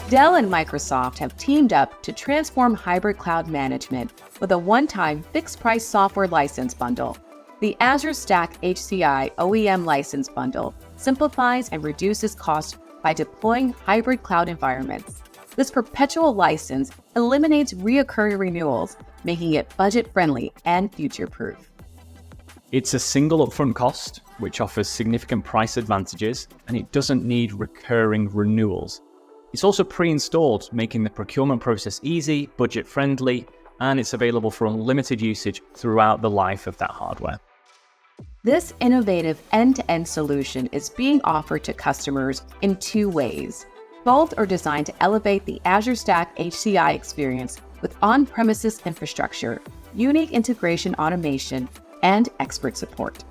Dell and Microsoft have teamed up to transform hybrid cloud management with a one-time fixed-price software license bundle. The Azure Stack HCI OEM license bundle simplifies and reduces costs by deploying hybrid cloud environments. This perpetual license eliminates recurring renewals, making it budget-friendly and future-proof. It's a single upfront cost, which offers significant price advantages, and it doesn't need recurring renewals. It's also pre-installed, making the procurement process easy, budget-friendly, and it's available for unlimited usage throughout the life of that hardware. This innovative end-to-end solution is being offered to customers in two ways. Both are designed to elevate the Azure Stack HCI experience with on-premises infrastructure, unique integration automation, and expert support.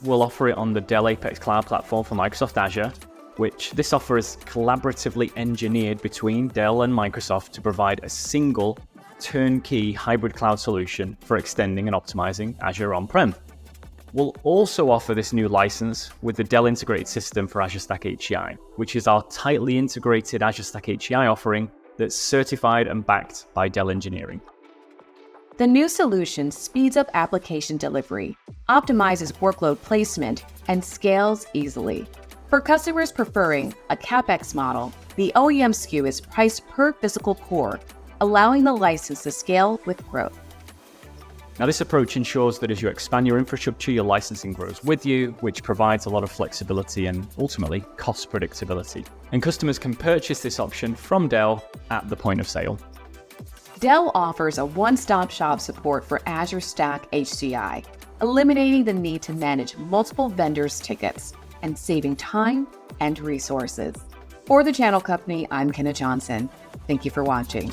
We'll offer it on the Dell Apex Cloud platform for Microsoft Azure, which this offer is collaboratively engineered between Dell and Microsoft to provide a single turnkey hybrid cloud solution for extending and optimizing Azure on-prem. We'll also offer this new license with the Dell integrated system for Azure Stack HCI, which is our tightly integrated Azure Stack HCI offering that's certified and backed by Dell Engineering. The new solution speeds up application delivery, optimizes workload placement, and scales easily. For customers preferring a CapEx model, the OEM SKU is priced per physical core, allowing the license to scale with growth. Now, this approach ensures that as you expand your infrastructure, your licensing grows with you, which provides a lot of flexibility and ultimately cost predictability. And customers can purchase this option from Dell at the point of sale. Dell offers a one-stop shop support for Azure Stack HCI, eliminating the need to manage multiple vendors' tickets and saving time and resources. For the Channel Company, I'm Kenna Johnson. Thank you for watching.